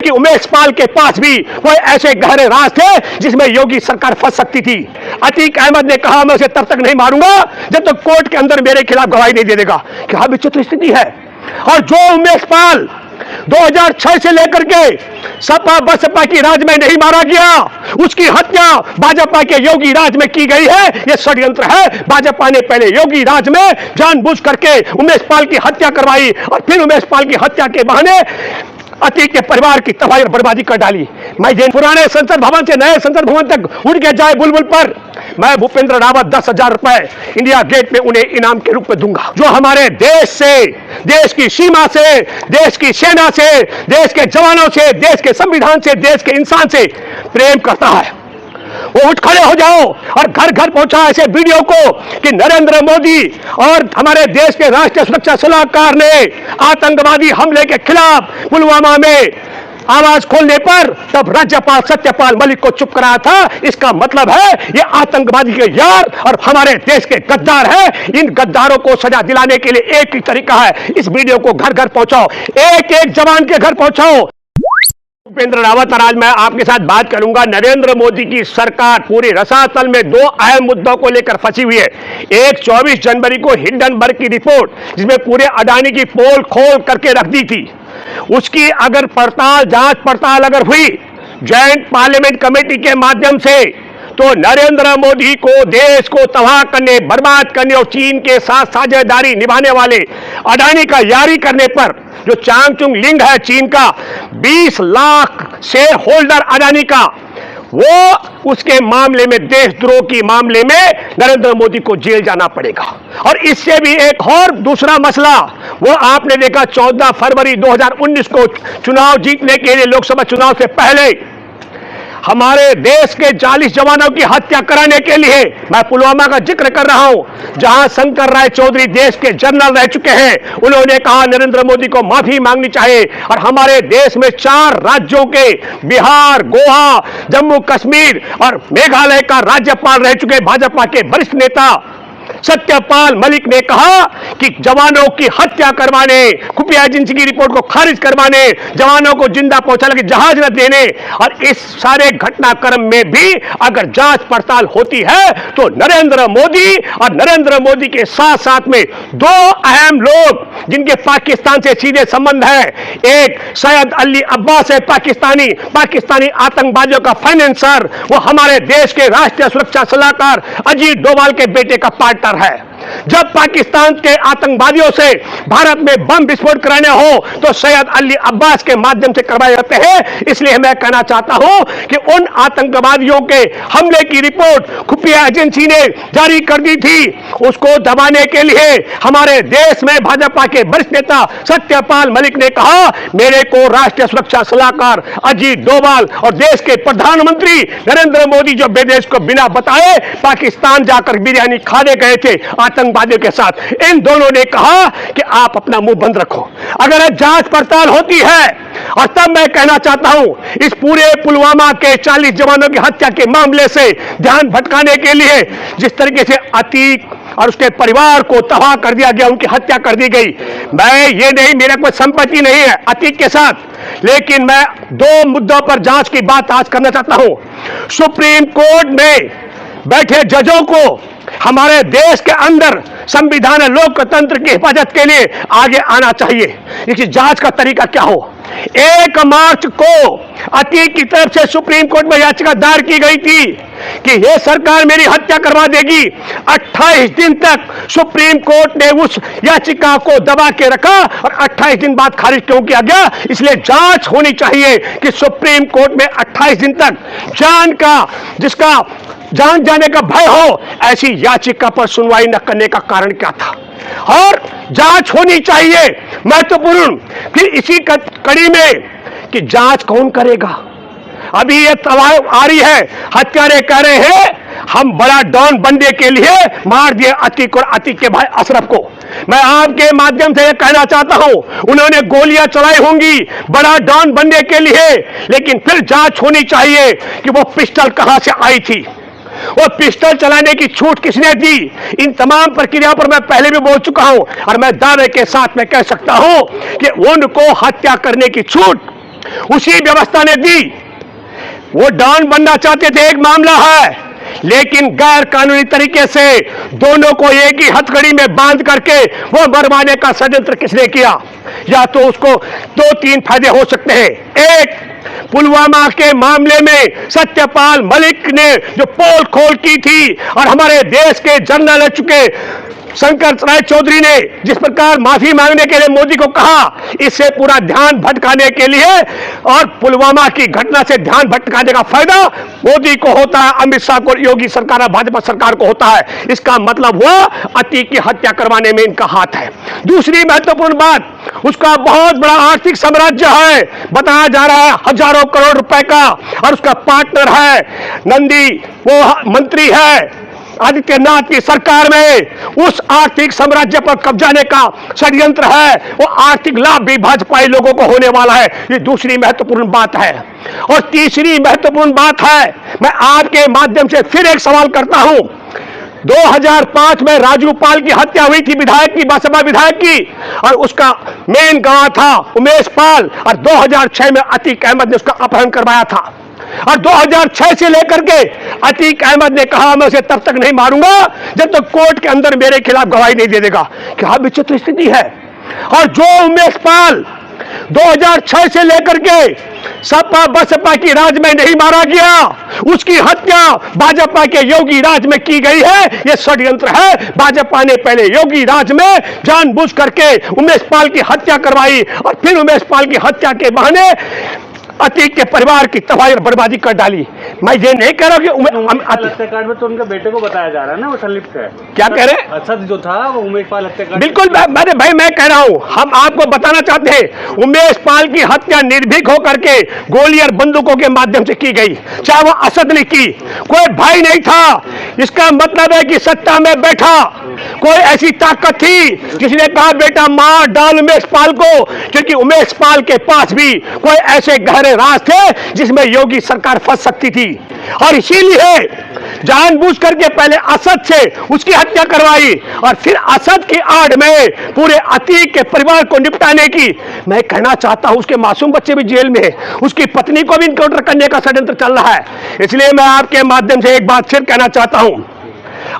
कि उमेश पाल के पास भी कोई ऐसे गहरे राज थे जिसमें योगी सरकार फंस सकती थी। अतीक अहमद ने कहा मैं उसे तब तक नहीं मारूंगा जब तक कोर्ट के अंदर मेरे खिलाफ गवाही नहीं दे देगा। क्या विचित्र स्थिति है। और जो उमेश पाल 2006 से लेकर के सपा बसपा की राज में नहीं मारा गया, उसकी हत्या भाजपा के योगी राज में की गई है। यह षड्यंत्र है। भाजपा ने पहले योगी राज में जानबूझ करके उमेश पाल की हत्या करवाई और फिर उमेश पाल की हत्या के बहाने अतीक के परिवार की तबाही और बर्बादी कर डाली। मैं पुराने संसद भवन से नए संसद भवन तक उड़ के जाए बुलबुल पर मैं भूपेंद्र रावत 10,000 रुपए इंडिया गेट में उन्हें इनाम के रूप में दूंगा। जो हमारे देश से, देश की सीमा से, देश की सेना से, देश के जवानों से, देश के संविधान से, देश के इंसान से प्रेम करता है, वो उठ खड़े हो जाओ और घर घर पहुंचा ऐसे वीडियो को कि नरेंद्र मोदी और हमारे देश के राष्ट्रीय सुरक्षा सलाहकार ने आतंकवादी हमले के खिलाफ पुलवामा में आवाज खोलने पर तब राज्यपाल सत्यपाल मलिक को चुप कराया था। इसका मतलब है ये आतंकवादी के यार और हमारे देश के गद्दार हैं। इन गद्दारों को सजा दिलाने के लिए एक ही तरीका है, इस वीडियो को घर घर पहुंचाओ, एक एक जवान के घर पहुंचाओ। भूपेंद्र रावत और आज मैं आपके साथ बात करूंगा। नरेंद्र मोदी की सरकार पूरी रसातल में दो अहम मुद्दों को लेकर फंसी हुई है। एक 24 जनवरी को हिंडनबर्ग की रिपोर्ट जिसमें पूरे अडानी की पोल खोल करके रख दी थी, उसकी अगर जांच पड़ताल अगर हुई जॉइंट पार्लियामेंट कमेटी के माध्यम से तो नरेंद्र मोदी को देश को तबाह करने, बर्बाद करने और चीन के साथ साझेदारी निभाने वाले अडानी का यारी करने पर जो चांगचुंग लिंग है चीन का 20 लाख शेयर होल्डर अडानी का, वो उसके मामले में, देशद्रोह की मामले में नरेंद्र मोदी को जेल जाना पड़ेगा। और इससे भी एक और दूसरा मसला, वो आपने देखा 14 फरवरी 2019 को चुनाव जीतने के लिए, लोकसभा चुनाव से पहले हमारे देश के 40 जवानों की हत्या कराने के लिए, मैं पुलवामा का जिक्र कर रहा हूं जहां शंकर राय चौधरी देश के जनरल रह चुके हैं, उन्होंने कहा नरेंद्र मोदी को माफी मांगनी चाहिए। और हमारे देश में 4 राज्यों के, बिहार, गोवा, जम्मू कश्मीर और मेघालय का राज्यपाल रह चुके भाजपा के वरिष्ठ नेता सत्यपाल मलिक ने कहा कि जवानों की हत्या करवाने, खुफिया एजेंसी की रिपोर्ट को खारिज करवाने, जवानों को जिंदा पहुंचाने के जहाज न देने और इस सारे घटनाक्रम में भी अगर जांच पड़ताल होती है तो नरेंद्र मोदी और नरेंद्र मोदी के साथ साथ में 2 अहम लोग जिनके पाकिस्तान से सीधे संबंध है, एक सैयद अली अब्बास है, पाकिस्तानी आतंकवादियों का फाइनेंसर, वो हमारे देश के राष्ट्रीय सुरक्षा सलाहकार अजीत डोभाल के बेटे का पार्टनर है। जब पाकिस्तान के आतंकवादियों से भारत में बम विस्फोट कराने हो तो सैयद अली अब्बास के माध्यम से करवाए जाते हैं। इसलिए मैं कहना चाहता हूं कि उन आतंकवादियों के हमले की रिपोर्ट खुफिया एजेंसी ने जारी कर दी थी, उसको दबाने के लिए हमारे देश में भाजपा के वरिष्ठ नेता सत्यपाल मलिक ने कहा मेरे को राष्ट्रीय सुरक्षा सलाहकार अजीत डोभाल और देश के प्रधानमंत्री नरेंद्र मोदी जो विदेश को बिना बताए पाकिस्तान जाकर बिरयानी खाने गए थे आतंकवादियों के साथ, इन दोनों ने कहा कि आप अपना मुंह बंद रखो। अगर जांच पड़ताल होती है और तब मैं कहना चाहता हूं इस पूरे पुलवामा के 40 जवानों की हत्या के मामले से ध्यान भटकाने के लिए जिस तरीके से अतीक और उसके परिवार को तबाह कर दिया गया, उनकी हत्या कर दी गई, मैं ये नहीं, मेरा कोई संपत्ति नहीं है अतीक के साथ, लेकिन मैं 2 मुद्दों पर जांच की बात आज करना चाहता हूं। सुप्रीम कोर्ट में बैठे जजों को हमारे देश के अंदर संविधान लोकतंत्र की हिफाजत के लिए आगे आना चाहिए। इसकी जांच का तरीका क्या हो। 1 मार्च को अतीक की तरफ से सुप्रीम कोर्ट में याचिका दायर की गई थी कि यह सरकार मेरी हत्या करवा देगी। 28 दिन तक सुप्रीम कोर्ट ने उस याचिका को दबा के रखा और 28 दिन बाद खारिज क्यों किया गया। इसलिए जांच होनी चाहिए कि सुप्रीम कोर्ट में 28 दिन तक जिसका जान जाने का भय हो, ऐसी याचिका पर सुनवाई न करने का कारण क्या था। और जांच होनी चाहिए महत्वपूर्ण कि इसी कड़ी में कि जांच कौन करेगा। अभी ये तवायफ आ रही है, हत्यारे कह रहे हैं हम बड़ा डॉन बनने के लिए मार दिए अतीक और अतीक के भाई अशरफ को। मैं आपके माध्यम से यह कहना चाहता हूं उन्होंने गोलियां चलाई होंगी बड़ा डॉन बनने के लिए, लेकिन फिर जांच होनी चाहिए कि वो पिस्टल कहां से आई थी, वो पिस्टल चलाने की छूट किसने दी। इन तमाम प्रक्रियाओं पर मैं पहले भी बोल चुका हूं और मैं दावे के साथ में कह सकता हूं कि उनको हत्या करने की छूट उसी व्यवस्था ने दी। वो डॉन बनना चाहते थे, एक मामला है, लेकिन गैर कानूनी तरीके से दोनों को एक ही हथकड़ी में बांध करके वो मरवाने का षड्यंत्र किसने किया? या तो उसको दो तीन फायदे हो सकते हैं। एक, पुलवामा के मामले में सत्यपाल मलिक ने जो पोल खोल की थी और हमारे देश के जनरल रह चुके शंकर राय चौधरी ने जिस प्रकार माफी मांगने के लिए मोदी को कहा, इससे पूरा ध्यान भटकाने के लिए और पुलवामा की घटना से ध्यान भटकाने का फायदा मोदी को होता है, अमित शाह को, योगी सरकार और भाजपा सरकार को होता है। इसका मतलब हुआ अतीक की हत्या करवाने में इनका हाथ है। दूसरी महत्वपूर्ण बात, उसका बहुत बड़ा आर्थिक साम्राज्य है, बताया जा रहा है हजारों करोड़ रुपए का, और उसका पार्टनर है नंदी, वो मंत्री है आदित्यनाथ की सरकार में। उस आर्थिक साम्राज्य पर कब्जाने का षड्यंत्र है, वो आर्थिक लाभ भी भाजपाई लोगों को होने वाला है। ये दूसरी महत्वपूर्ण बात है। और तीसरी महत्वपूर्ण बात है, मैं आपके माध्यम से फिर एक सवाल करता हूं। 2005 में राजू पाल की हत्या हुई थी, विधायक की, बसपा विधायक की, और उसका मेन गवाह था उमेश पाल, और 2006 में अतीक अहमद ने उसका अपहरण करवाया था। और 2006 से लेकर के अतीक अहमद ने कहा मैं उसे तब तक नहीं मारूंगा जब तक कोर्ट के अंदर मेरे खिलाफ गवाही नहीं दे देगा। क्या विचित्र स्थिति है। और जो उमेश पाल 2006 से लेकर के सपा बसपा की राज में नहीं मारा गया, उसकी हत्या भाजपा के योगी राज में की गई है। यह षड्यंत्र है। भाजपा ने पहले योगी राज में जानबूझ करके उमेश पाल की हत्या करवाई और फिर उमेश पाल की हत्या के बहाने अतीक के परिवार की तबाही और बर्बादी कर डाली। मैं ये नहीं कह रहा कि हत्याकांड में तो उनके बेटे को बताया जा रहा है ना, वो संलिप्त है। क्या कह रहे हैं? असद जो था वो उमेश पाल हत्याकांड। बिल्कुल भाई मैं कह रहा हूं, हम आपको बताना चाहते हैं उमेश पाल की हत्या निर्भीक होकर के गोली और बंदूकों के माध्यम से की गई, चाहे वो असद ने की, कोई भाई नहीं था। इसका मतलब है कि सत्ता में बैठा कोई ऐसी ताकत थी जिसने कहा बेटा मार डाल उमेश पाल को, क्योंकि उमेश पाल के पास भी कोई ऐसे गहरे राज थे जिसमें योगी सरकार फंस सकती थी। और इसीलिए जानबूझ करके पहले असद से उसकी हत्या करवाई और फिर असद की आड़ में पूरे अतीक के परिवार को निपटाने की। मैं कहना चाहता हूं उसके मासूम बच्चे भी जेल में है, उसकी पत्नी को भी इनकाउंटर करने का षड्यंत्र चल रहा है। इसलिए मैं आपके माध्यम से एक बात फिर कहना चाहता हूं,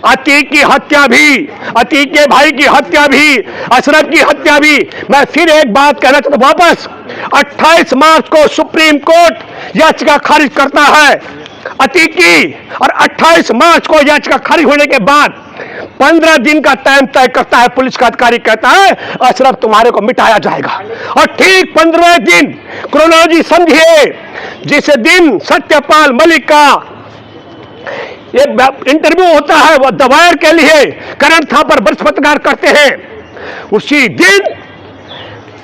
अतीक की हत्या भी, अतीक के भाई की हत्या भी, अशरफ की हत्या भी, मैं फिर एक बात कहना चाहता हूं वापस, 28 मार्च को सुप्रीम कोर्ट याचिका खारिज करता है अतीक की, और 28 मार्च को याचिका खारिज होने के बाद 15 दिन का टाइम तय करता है, पुलिस का अधिकारी कहता है अशरफ तुम्हारे को मिटाया जाएगा। और ठीक 15 दिन क्रोनोलॉजी समझिए, जिस दिन सत्यपाल मलिक का ये इंटरव्यू होता है वो द वायर के लिए, करण थापर वरिष्ठ पत्रकार करते हैं, उसी दिन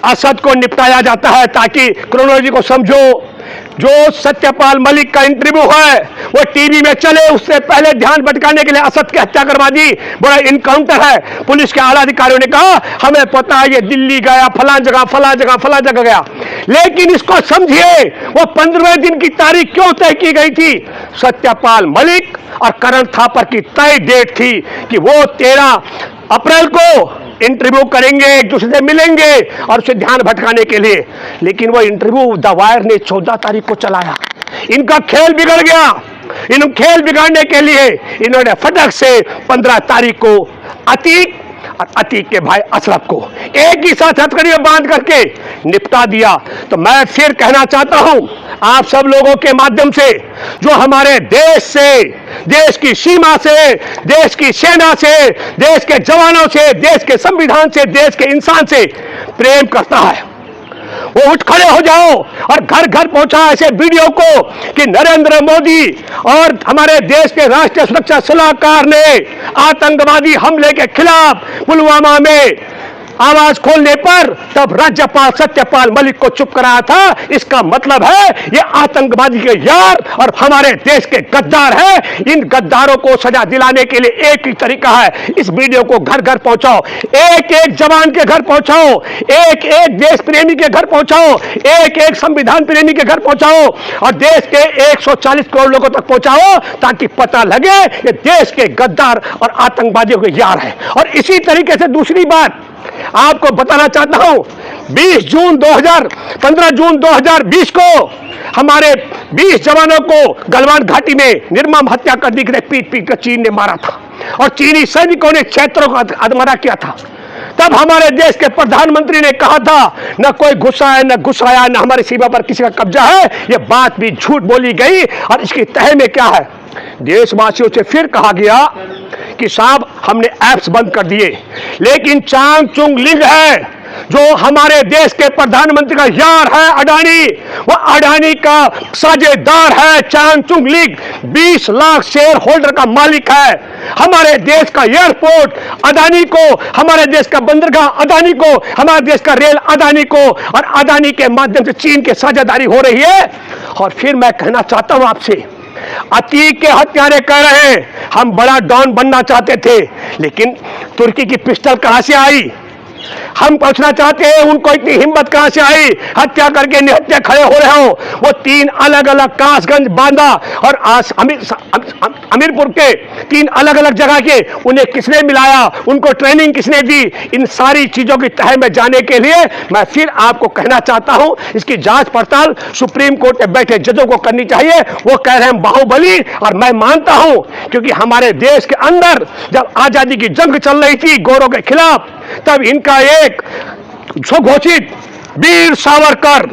असद को निपटाया जाता है। ताकि क्रोनोलॉजी को समझो, जो सत्यपाल मलिक का इंटरव्यू है वो टीवी में चले, उससे पहले ध्यान भटकाने के लिए असद की हत्या करवा दी। बड़ा इनकाउंटर है। पुलिस के आला अधिकारियों ने कहा हमें पता है ये दिल्ली गया, फलां जगह गया, लेकिन इसको समझिए वो 15 दिन की तारीख क्यों तय की गई थी? सत्यपाल मलिक और करण थापर की तय डेट थी कि वो 13 अप्रैल को इंटरव्यू करेंगे, एक दूसरे से मिलेंगे और उसे ध्यान भटकाने के लिए। लेकिन वो इंटरव्यू द वायर ने 14 तारीख को चलाया। इनका खेल बिगड़ गया। इन खेल बिगाड़ने के लिए इन्होंने फटक से 15 तारीख को अतीक और अतीक के भाई अशरफ को एक ही साथ हथकड़ी में बांध करके निपटा दिया। तो मैं फिर कहना चाहता हूं आप सब लोगों के माध्यम से, जो हमारे देश से, देश की सीमा से, देश की सेना से, देश के जवानों से, देश के संविधान से, देश के इंसान से प्रेम करता है, वो उठ खड़े हो जाओ और घर घर पहुंचा ऐसे वीडियो को कि नरेंद्र मोदी और हमारे देश के राष्ट्रीय सुरक्षा सलाहकार ने आतंकवादी हमले के खिलाफ पुलवामा में आवाज खोलने पर तब राज्यपाल सत्यपाल मलिक को चुप कराया था। इसका मतलब है ये आतंकवादी के यार और हमारे देश के गद्दार हैं। इन गद्दारों को सजा दिलाने के लिए एक ही तरीका है, इस वीडियो को घर घर पहुंचाओ, एक एक जवान के घर पहुंचाओ, एक एक देश प्रेमी के घर पहुंचाओ, एक एक संविधान प्रेमी के घर पहुंचाओ और देश के 140 करोड़ लोगों तक पहुंचाओ, ताकि पता लगे ये देश के गद्दार और आतंकवादियों के यार है। और इसी तरीके से दूसरी बात, आपको बताना चाहता हूं 15 जून 2020 को हमारे 20 जवानों को गलवान घाटी में निर्मम हत्या करने के लिए पीट पीट कर चीन ने मारा था और चीनी सैनिकों ने क्षेत्रों को अधमरा किया था। तब हमारे देश के प्रधानमंत्री ने कहा था न कोई घुसा है न घुसाया न हमारी सीमा पर किसी का कब्जा है। यह बात भी झूठ बोली गई और इसकी तह में क्या है, देशवासियों से फिर कहा गया कि साहब हमने ऐप्स बंद कर दिए, लेकिन चांग चुंग लिंग है जो हमारे देश के प्रधानमंत्री का यार है अडानी, वह अडानी का साझेदार है। चांग चुंग लिंग 20 लाख शेयर होल्डर का मालिक है। हमारे देश का एयरपोर्ट अडानी को, हमारे देश का बंदरगाह अडानी को, हमारे देश का रेल अडानी को, और अडानी के माध्यम से चीन की साझेदारी हो रही है। और फिर मैं कहना चाहता हूं आपसे, अतीक के हत्यारे कह रहे हैं हम बड़ा डॉन बनना चाहते थे, लेकिन तुर्की की पिस्टल कहां से आई? हम पूछना चाहते हैं उनको इतनी हिम्मत कहां से आई हत्या करके निहत्या खड़े हो रहे हो? वो 3 अलग अलग कासगंज, बांदा और अमीरपुर के 3 अलग अलग जगह के, उन्हें किसने मिलाया, उनको ट्रेनिंग किसने दी? इन सारी चीजों की तह में जाने के लिए मैं फिर आपको कहना चाहता हूं, इसकी जांच पड़ताल सुप्रीम कोर्ट में बैठे जजों को करनी चाहिए। वो कह रहे हैं बाहुबली, और मैं मानता हूं क्योंकि हमारे देश के अंदर जब आजादी की जंग चल रही थी गोरों के खिलाफ, तब इनका एक स्वघोषित वीर सावरकर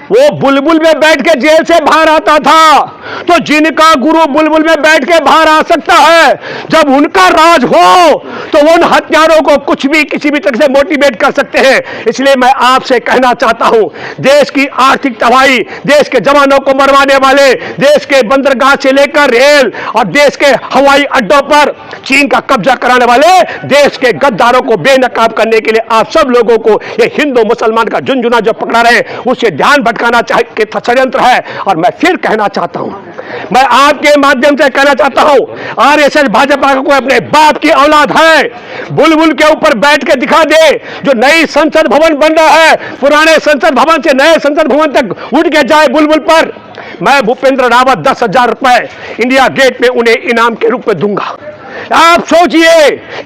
वो बुलबुल में बैठ के जेल से बाहर आता था, तो जिनका गुरु बुलबुल में बैठ के बाहर आ सकता है, जब उनका राज हो तो उन हत्यारों को कुछ भी किसी भी तरह से मोटिवेट कर सकते हैं। इसलिए मैं आपसे कहना चाहता हूं, देश की आर्थिक तबाही, देश के जवानों को मरवाने वाले, देश के बंदरगाह से लेकर रेल और देश के हवाई अड्डों पर चीन का कब्जा कराने वाले देश के गद्दारों को बेनकाब करने के लिए आप सब लोगों को ये हिंदू मुसलमान का झुंझुना जो पकड़ा रहे उससे ध्यान भटकाना चाहिए, षड्यंत्र है। और मैं फिर कहना चाहता हूं, मैं आपके माध्यम से कहना चाहता हूं, आरएसएस भाजपा को अपने बाप की औलाद है, बुलबुल के ऊपर बैठ के दिखा दे। जो नई संसद भवन बन रहा है, पुराने संसद भवन से नए संसद भवन तक उठ के जाए बुलबुल पर, मैं भूपेंद्र रावत 10,000 रुपए इंडिया गेट में उन्हें इनाम के रूप में दूंगा। आप सोचिए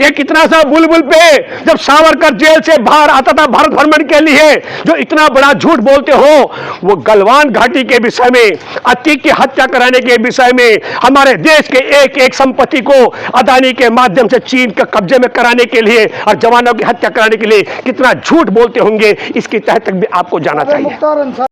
ये कितना सा बुलबुल पे, जब सावरकर जेल से बाहर आता था भारत भ्रमण के लिए, जो इतना बड़ा झूठ बोलते हो, वो गलवान घाटी के विषय में, अतीक की हत्या कराने के विषय में, हमारे देश के एक एक संपत्ति को अदानी के माध्यम से चीन के कब्जे में कराने के लिए और जवानों की हत्या कराने के लिए कितना झूठ बोलते होंगे, इसकी तह तक भी आपको जाना चाहिए।